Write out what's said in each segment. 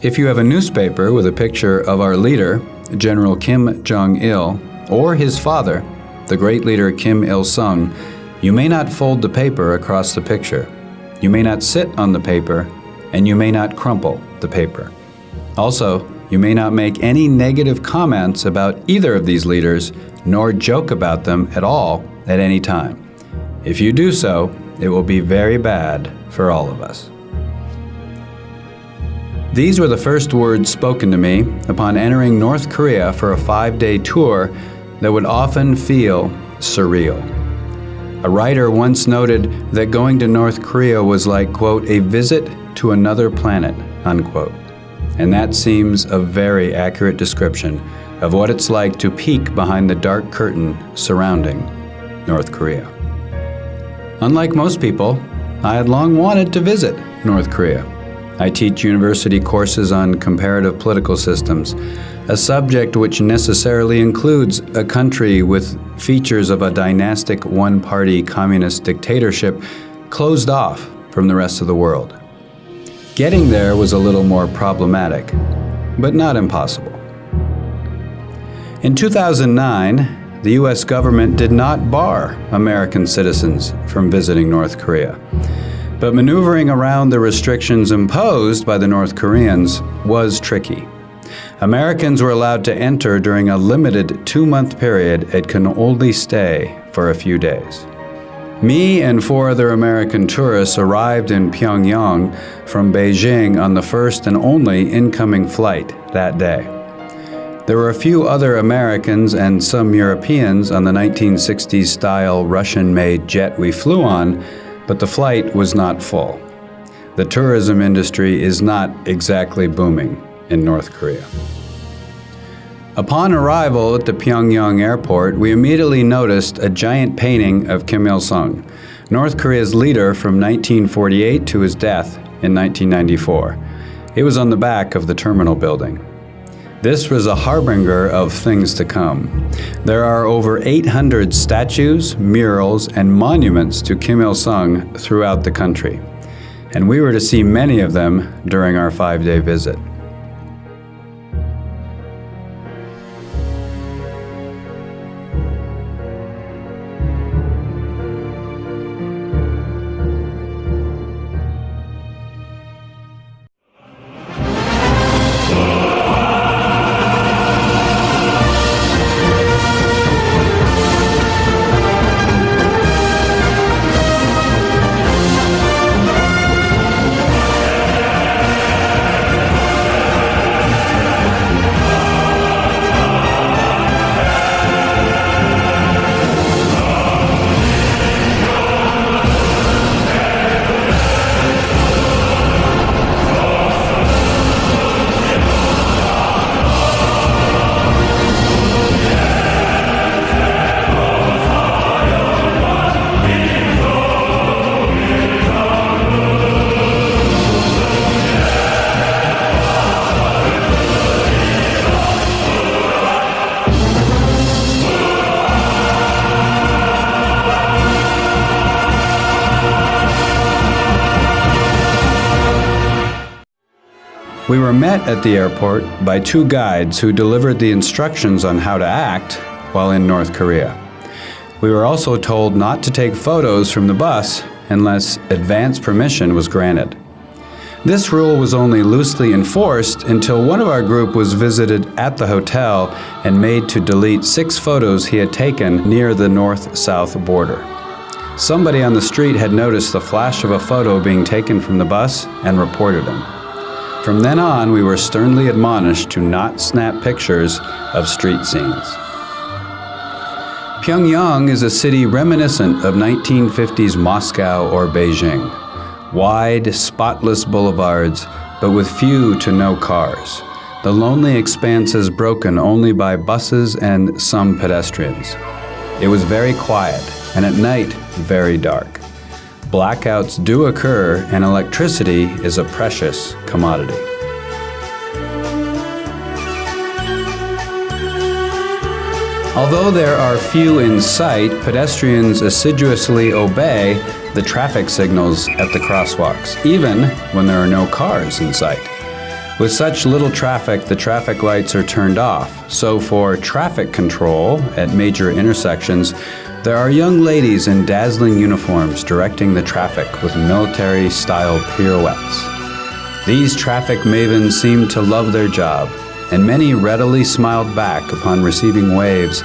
If you have a newspaper with a picture of our leader, General Kim Jong-il, or his father, the great leader Kim Il-sung, you may not fold the paper across the picture. You may not sit on the paper, and you may not crumple the paper. Also, you may not make any negative comments about either of these leaders, nor joke about them at all at any time. If you do so, it will be very bad for all of us. These were the first words spoken to me upon entering North Korea for a 5-day tour that would often feel surreal. A writer once noted that going to North Korea was like, quote, a visit to another planet, unquote. And that seems a very accurate description of what it's like to peek behind the dark curtain surrounding North Korea. Unlike most people, I had long wanted to visit North Korea. I teach university courses on comparative political systems, a subject which necessarily includes a country with features of a dynastic one-party communist dictatorship closed off from the rest of the world. Getting there was a little more problematic, but not impossible. In 2009, the U.S. government did not bar American citizens from visiting North Korea. But maneuvering around the restrictions imposed by the North Koreans was tricky. Americans were allowed to enter during a limited 2-month period and can only stay for a few days. Me and 4 other American tourists arrived in Pyongyang from Beijing on the first and only incoming flight that day. There were a few other Americans and some Europeans on the 1960s-style Russian-made jet we flew on, but the flight was not full. The tourism industry is not exactly booming in North Korea. Upon arrival at the Pyongyang airport, we immediately noticed a giant painting of Kim Il-sung, North Korea's leader from 1948 to his death in 1994. It was on the back of the terminal building. This was a harbinger of things to come. There are over 800 statues, murals, and monuments to Kim Il-sung throughout the country, and we were to see many of them during our 5-day visit. We were met at the airport by 2 guides who delivered the instructions on how to act while in North Korea. We were also told not to take photos from the bus unless advance permission was granted. This rule was only loosely enforced until one of our group was visited at the hotel and made to delete 6 photos he had taken near the north-south border. Somebody on the street had noticed the flash of a photo being taken from the bus and reported him. From then on, we were sternly admonished to not snap pictures of street scenes. Pyongyang is a city reminiscent of 1950s Moscow or Beijing. Wide, spotless boulevards, but with few to no cars. The lonely expanses broken only by buses and some pedestrians. It was very quiet, and at night, very dark. Blackouts do occur, and electricity is a precious commodity. Although there are few in sight, pedestrians assiduously obey the traffic signals at the crosswalks, even when there are no cars in sight. With such little traffic, the traffic lights are turned off. So for traffic control at major intersections, there are young ladies in dazzling uniforms directing the traffic with military-style pirouettes. These traffic mavens seemed to love their job, and many readily smiled back upon receiving waves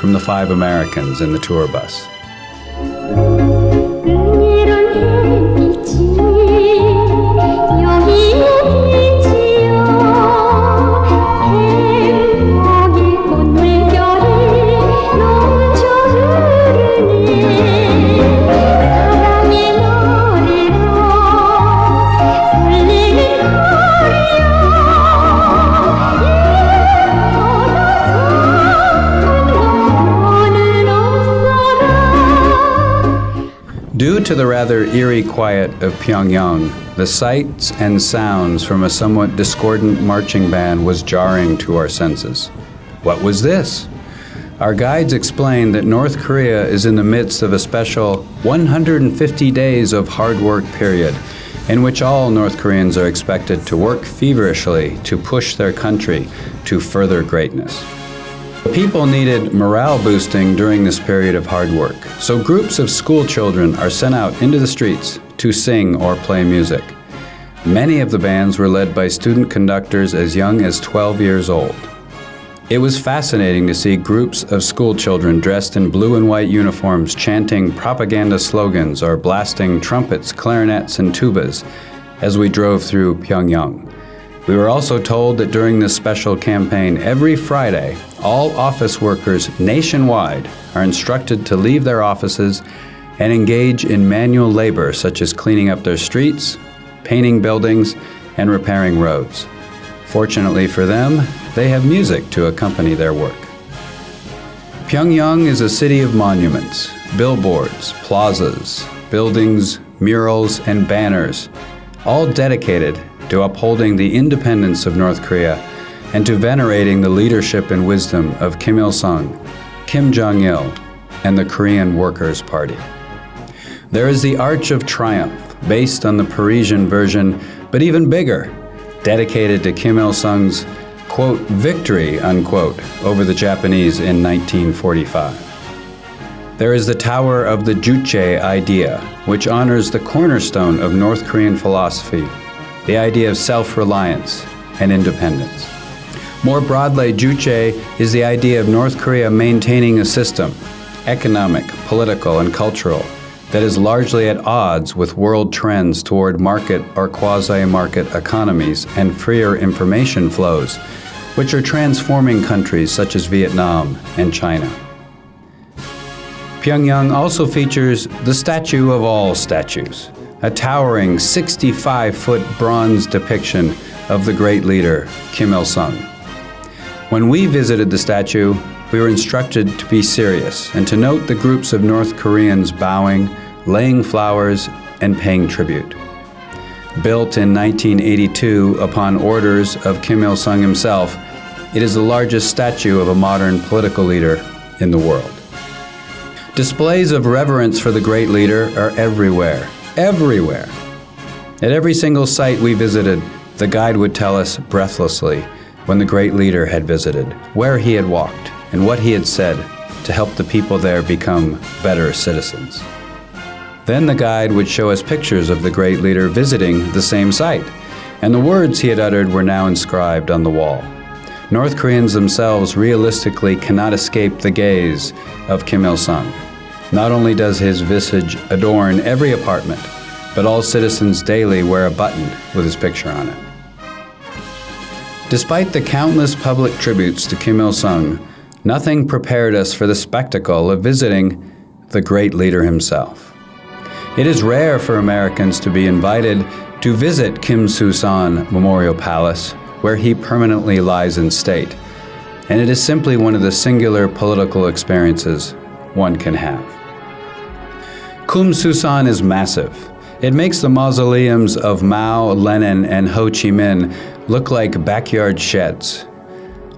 from the 5 Americans in the tour bus. Due to the rather eerie quiet of Pyongyang, the sights and sounds from a somewhat discordant marching band was jarring to our senses. What was this? Our guides explained that North Korea is in the midst of a special 150 days of hard work period in which all North Koreans are expected to work feverishly to push their country to further greatness. People needed morale boosting during this period of hard work, so groups of school children are sent out into the streets to sing or play music. Many of the bands were led by student conductors as young as 12 years old. It was fascinating to see groups of school children dressed in blue and white uniforms chanting propaganda slogans or blasting trumpets, clarinets, and tubas as we drove through Pyongyang. We were also told that during this special campaign, every Friday, all office workers nationwide are instructed to leave their offices and engage in manual labor such as cleaning up their streets, painting buildings, and repairing roads. Fortunately for them, they have music to accompany their work. Pyongyang is a city of monuments, billboards, plazas, buildings, murals, and banners, all dedicated to upholding the independence of North Korea and to venerating the leadership and wisdom of Kim Il-sung, Kim Jong-il, and the Korean Workers' Party. There is the Arch of Triumph, based on the Parisian version, but even bigger, dedicated to Kim Il-sung's, quote, victory, unquote, over the Japanese in 1945. There is the Tower of the Juche idea, which honors the cornerstone of North Korean philosophy, the idea of self-reliance and independence. More broadly, Juche is the idea of North Korea maintaining a system, economic, political, and cultural, that is largely at odds with world trends toward market or quasi-market economies and freer information flows, which are transforming countries such as Vietnam and China. Pyongyang also features the statue of all statues, a towering 65-foot bronze depiction of the great leader, Kim Il-sung. When we visited the statue, we were instructed to be serious and to note the groups of North Koreans bowing, laying flowers, and paying tribute. Built in 1982 upon orders of Kim Il-sung himself, it is the largest statue of a modern political leader in the world. Displays of reverence for the great leader are everywhere. Everywhere. At every single site we visited, the guide would tell us breathlessly when the great leader had visited, where he had walked, and what he had said to help the people there become better citizens. Then the guide would show us pictures of the great leader visiting the same site, and the words he had uttered were now inscribed on the wall. North Koreans themselves realistically cannot escape the gaze of Kim Il-sung. Not only does his visage adorn every apartment, but all citizens daily wear a button with his picture on it. Despite the countless public tributes to Kim Il-sung, nothing prepared us for the spectacle of visiting the great leader himself. It is rare for Americans to be invited to visit Kumsusan Memorial Palace, where he permanently lies in state, and it is simply one of the singular political experiences one can have. Kumsusan is massive. It makes the mausoleums of Mao, Lenin, and Ho Chi Minh look like backyard sheds.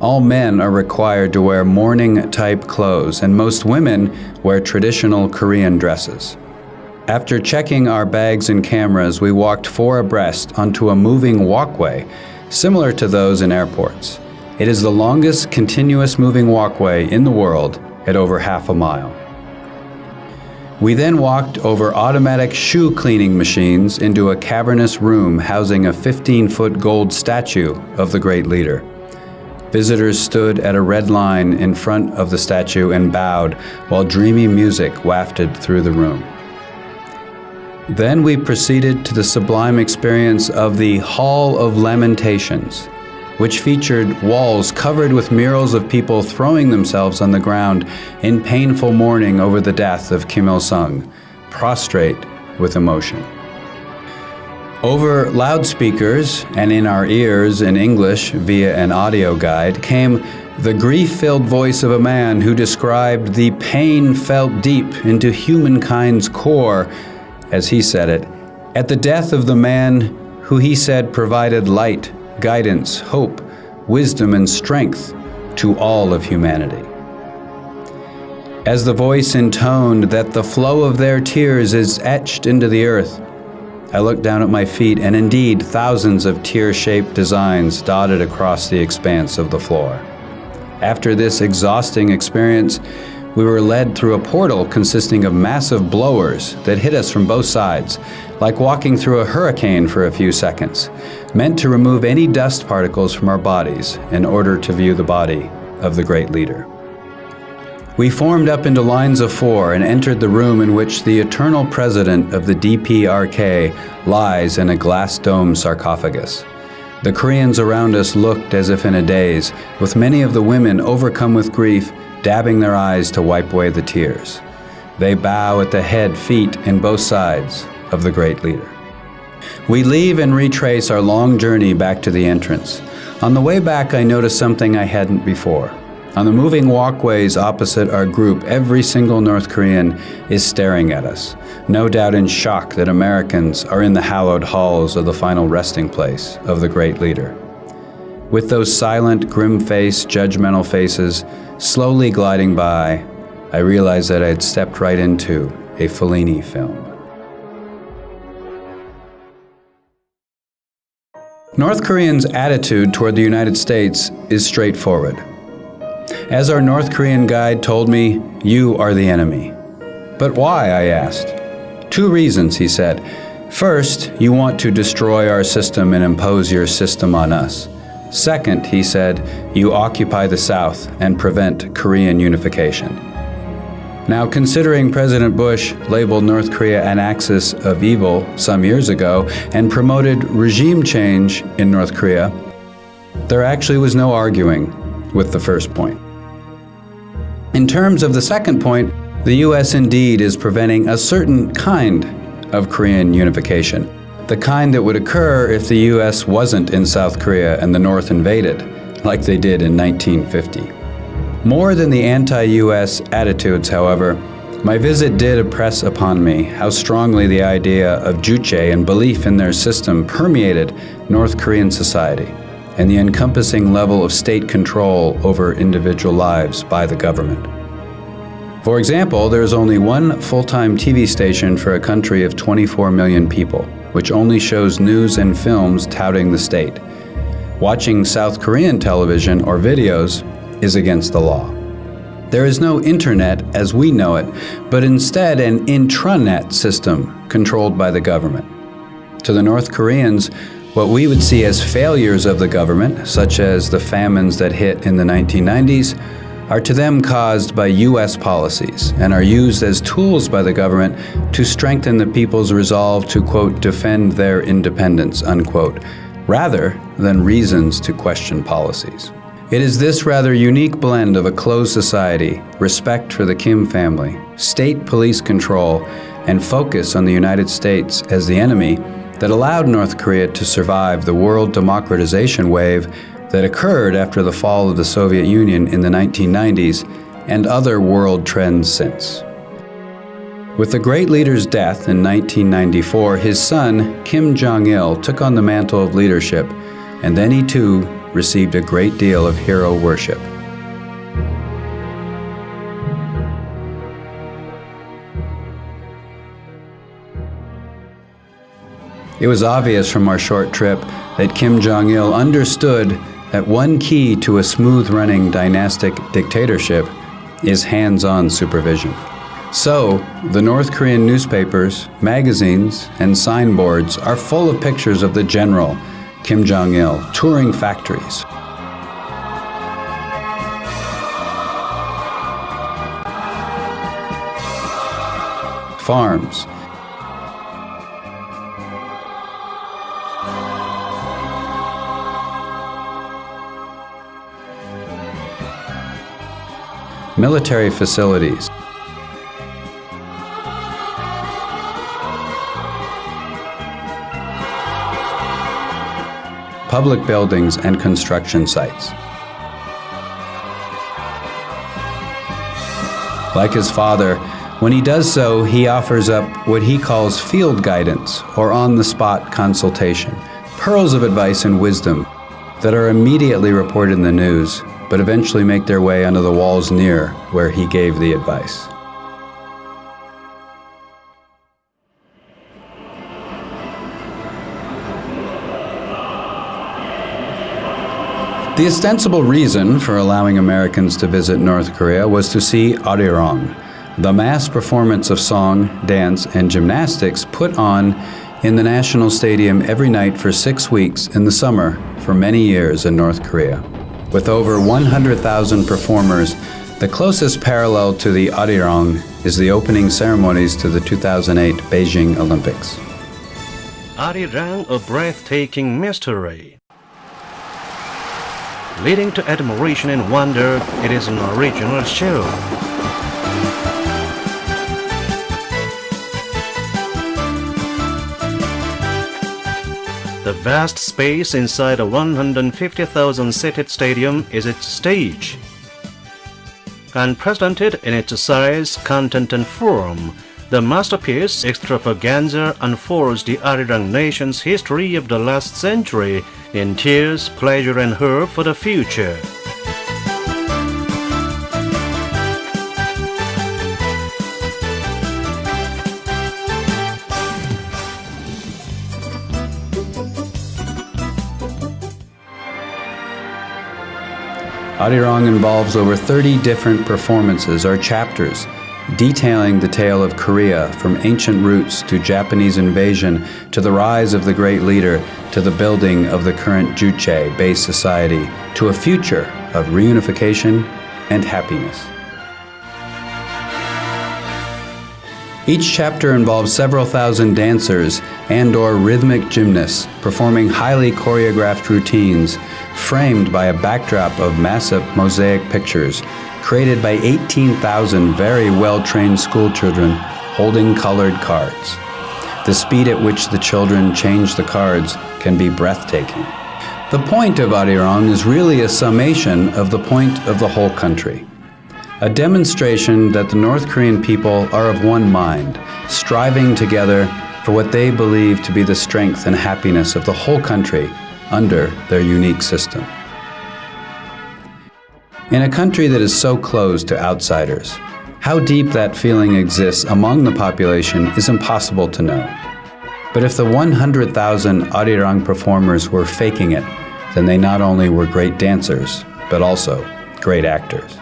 All men are required to wear mourning-type clothes, and most women wear traditional Korean dresses. After checking our bags and cameras, we walked 4 abreast onto a moving walkway similar to those in airports. It is the longest continuous moving walkway in the world at over half a mile. We then walked over automatic shoe cleaning machines into a cavernous room housing a 15-foot gold statue of the great leader. Visitors stood at a red line in front of the statue and bowed while dreamy music wafted through the room. Then we proceeded to the sublime experience of the Hall of Lamentations, which featured walls covered with murals of people throwing themselves on the ground in painful mourning over the death of Kim Il-sung, prostrate with emotion. Over loudspeakers and in our ears in English via an audio guide came the grief-filled voice of a man who described the pain felt deep into humankind's core, as he said it, at the death of the man who he said provided light, guidance, hope, wisdom, and strength to all of humanity. As the voice intoned that the flow of their tears is etched into the earth, I looked down at my feet, and indeed thousands of tear-shaped designs dotted across the expanse of the floor. After this exhausting experience, we were led through a portal consisting of massive blowers that hit us from both sides, like walking through a hurricane for a few seconds, meant to remove any dust particles from our bodies in order to view the body of the great leader. We formed up into lines of 4 and entered the room in which the eternal president of the DPRK lies in a glass-domed sarcophagus. The Koreans around us looked as if in a daze, with many of the women overcome with grief, dabbing their eyes to wipe away the tears. They bow at the head, feet, and both sides of the great leader. We leave and retrace our long journey back to the entrance. On the way back, I noticed something I hadn't before. On the moving walkways opposite our group, every single North Korean is staring at us, no doubt in shock that Americans are in the hallowed halls of the final resting place of the great leader. With those silent, grim-faced, judgmental faces slowly gliding by, I realized that I had stepped right into a Fellini film. North Koreans' attitude toward the United States is straightforward. As our North Korean guide told me, "You are the enemy." "But why?" I asked. "2 reasons," he said. "First, you want to destroy our system and impose your system on us. Second," he said, "you occupy the South and prevent Korean unification." Now, considering President Bush labeled North Korea an axis of evil some years ago and promoted regime change in North Korea, there actually was no arguing with the first point. In terms of the second point, the U.S. indeed is preventing a certain kind of Korean unification, the kind that would occur if the U.S. wasn't in South Korea and the North invaded, like they did in 1950. More than the anti-U.S. attitudes, however, my visit did impress upon me how strongly the idea of juche and belief in their system permeated North Korean society, and the encompassing level of state control over individual lives by the government. For example, there is only one full-time TV station for a country of 24 million people, which only shows news and films touting the state. Watching South Korean television or videos is against the law. There is no internet as we know it, but instead an intranet system controlled by the government. To the North Koreans, what we would see as failures of the government, such as the famines that hit in the 1990s, are to them caused by U.S. policies and are used as tools by the government to strengthen the people's resolve to, quote, defend their independence, unquote, rather than reasons to question policies. It is this rather unique blend of a closed society, respect for the Kim family, state police control, and focus on the United States as the enemy that allowed North Korea to survive the world democratization wave that occurred after the fall of the Soviet Union in the 1990s and other world trends since. With the great leader's death in 1994, his son, Kim Jong-il, took on the mantle of leadership, and then he too received a great deal of hero worship. It was obvious from our short trip that Kim Jong-il understood that one key to a smooth-running dynastic dictatorship is hands-on supervision. So, the North Korean newspapers, magazines, and signboards are full of pictures of the general, Kim Jong-il, touring factories. Farms. Military facilities. Public buildings and construction sites. Like his father, when he does so, he offers up what he calls field guidance or on-the-spot consultation, pearls of advice and wisdom that are immediately reported in the news, but eventually make their way under the walls near where he gave the advice. The ostensible reason for allowing Americans to visit North Korea was to see Arirang, the mass performance of song, dance, and gymnastics put on in the National Stadium every night for 6 weeks in the summer for many years in North Korea. With over 100,000 performers, the closest parallel to the Arirang is the opening ceremonies to the 2008 Beijing Olympics. Arirang, a breathtaking mystery. Leading to admiration and wonder, it is an original show. The vast space inside a 150,000-seated stadium is its stage. Unprecedented in its size, content, and form, the masterpiece extravaganza unfolds the Arirang nation's history of the last century in tears, pleasure, and hope for the future. Arirang involves over 30 different performances or chapters, detailing the tale of Korea from ancient roots to Japanese invasion to the rise of the great leader to the building of the current Juche-based society to a future of reunification and happiness. Each chapter involves several thousand dancers and/or rhythmic gymnasts performing highly choreographed routines framed by a backdrop of massive mosaic pictures created by 18,000 very well-trained schoolchildren holding colored cards. The speed at which the children change the cards can be breathtaking. The point of Arirang is really a summation of the point of the whole country. A demonstration that the North Korean people are of one mind, striving together for what they believe to be the strength and happiness of the whole country under their unique system. In a country that is so closed to outsiders, how deep that feeling exists among the population is impossible to know. But if the 100,000 Arirang performers were faking it, then they not only were great dancers, but also great actors.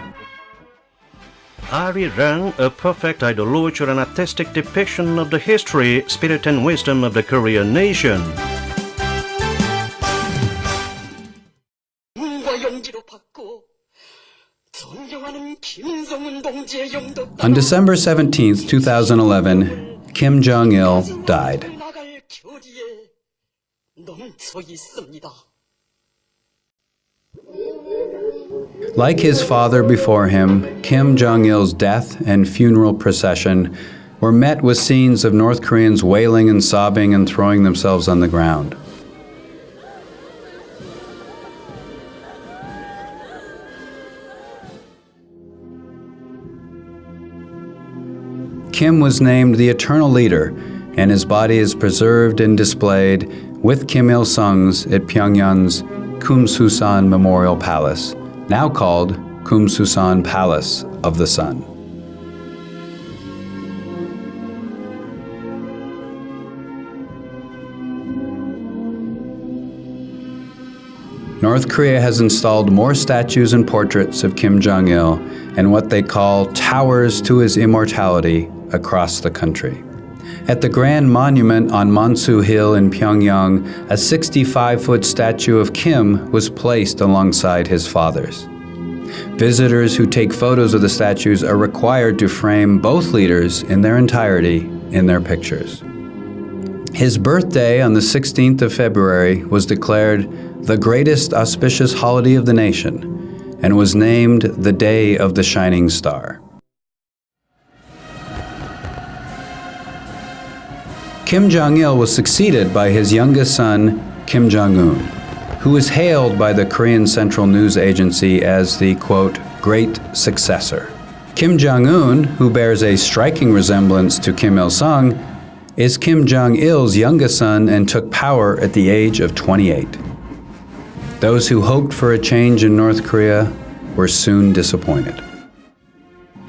Arirang, a perfect idolater and artistic depiction of the history, spirit, and wisdom of the Korean nation. On December 17, 2011, Kim Jong-il died. Like his father before him, Kim Jong-il's death and funeral procession were met with scenes of North Koreans wailing and sobbing and throwing themselves on the ground. Kim was named the Eternal Leader, and his body is preserved and displayed with Kim Il-sung's at Pyongyang's Kumsusan Memorial Palace, now called Kumsusan Palace of the Sun. North Korea has installed more statues and portraits of Kim Jong-il and what they call towers to his immortality across the country. At the Grand Monument on Monsu Hill in Pyongyang, a 65-foot statue of Kim was placed alongside his father's. Visitors who take photos of the statues are required to frame both leaders in their entirety in their pictures. His birthday on the 16th of February was declared the greatest auspicious holiday of the nation and was named the Day of the Shining Star. Kim Jong-il was succeeded by his youngest son, Kim Jong-un, who is hailed by the Korean Central News Agency as the, quote, great successor. Kim Jong-un, who bears a striking resemblance to Kim Il-sung, is Kim Jong-il's youngest son and took power at the age of 28. Those who hoped for a change in North Korea were soon disappointed.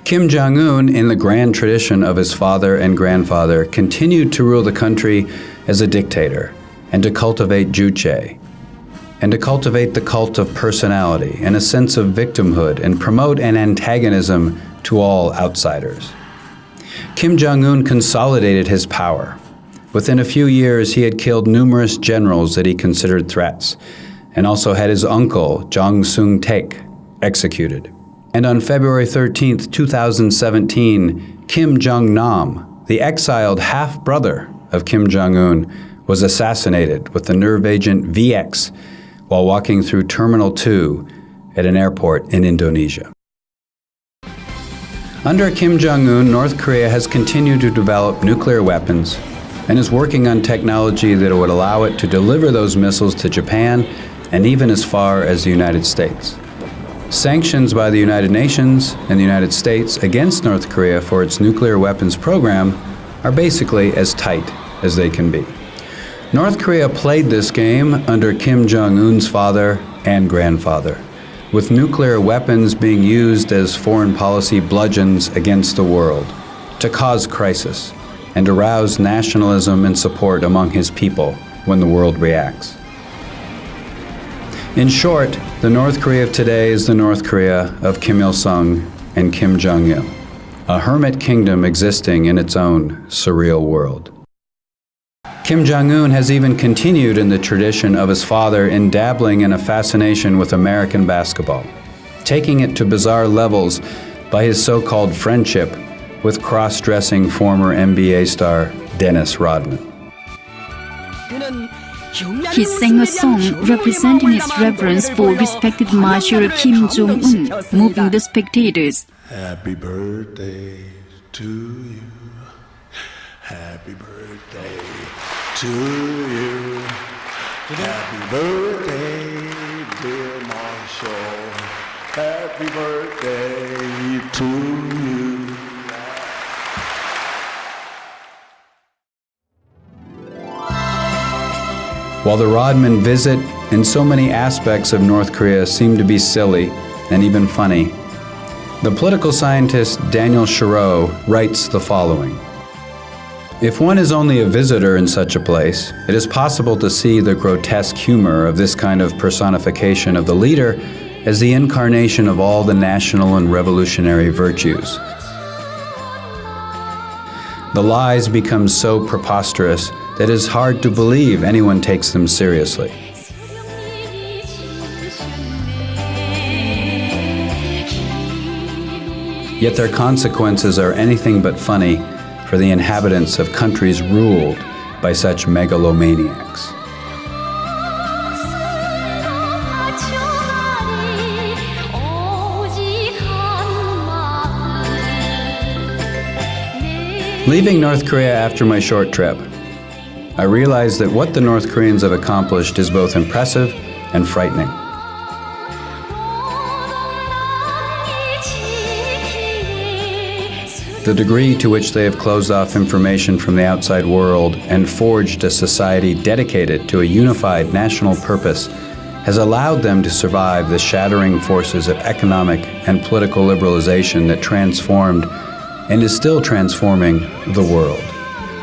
Kim Jong-un, in the grand tradition of his father and grandfather, continued to rule the country as a dictator and to cultivate juche, and to cultivate the cult of personality and a sense of victimhood and promote an antagonism to all outsiders. Kim Jong-un consolidated his power. Within a few years, he had killed numerous generals that he considered threats, and also had his uncle, Jong Sung-taek, executed. And on February 13, 2017, Kim Jong-nam, the exiled half-brother of Kim Jong-un, was assassinated with the nerve agent VX while walking through Terminal 2 at an airport in Indonesia. Under Kim Jong-un, North Korea has continued to develop nuclear weapons and is working on technology that would allow it to deliver those missiles to Japan and even as far as the United States. Sanctions by the United Nations and the United States against North Korea for its nuclear weapons program are basically as tight as they can be. North Korea played this game under Kim Jong-un's father and grandfather, with nuclear weapons being used as foreign policy bludgeons against the world, to cause crisis, and arouse nationalism and support among his people when the world reacts. In short, the North Korea of today is the North Korea of Kim Il-sung and Kim Jong-il, a hermit kingdom existing in its own surreal world. Kim Jong-un has even continued in the tradition of his father in dabbling in a fascination with American basketball, taking it to bizarre levels by his so-called friendship with cross-dressing former NBA star Dennis Rodman. He sang a song representing his reverence for respected Marshal Kim Jong-un, moving the spectators. Happy birthday to you. Happy birthday to you. Happy birthday, dear Marshall. Happy birthday to you. While the Rodman visit and so many aspects of North Korea seem to be silly and even funny, the political scientist Daniel Shiro writes the following. If one is only a visitor in such a place, it is possible to see the grotesque humor of this kind of personification of the leader as the incarnation of all the national and revolutionary virtues. The lies become so preposterous that it is hard to believe anyone takes them seriously. Yet their consequences are anything but funny for the inhabitants of countries ruled by such megalomaniacs. Leaving North Korea after my short trip, I realized that what the North Koreans have accomplished is both impressive and frightening. The degree to which they have closed off information from the outside world and forged a society dedicated to a unified national purpose has allowed them to survive the shattering forces of economic and political liberalization that transformed and is still transforming the world.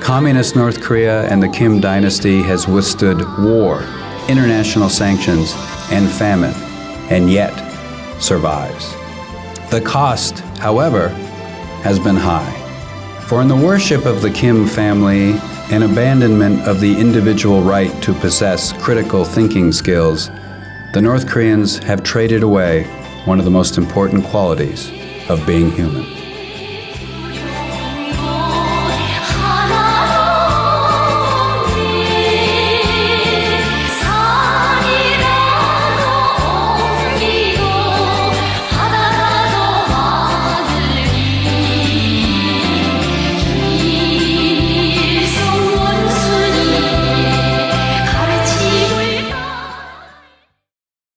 Communist North Korea and the Kim dynasty has withstood war, international sanctions, and famine, and yet survives. The cost, however, has been high. For in the worship of the Kim family and abandonment of the individual right to possess critical thinking skills, the North Koreans have traded away one of the most important qualities of being human.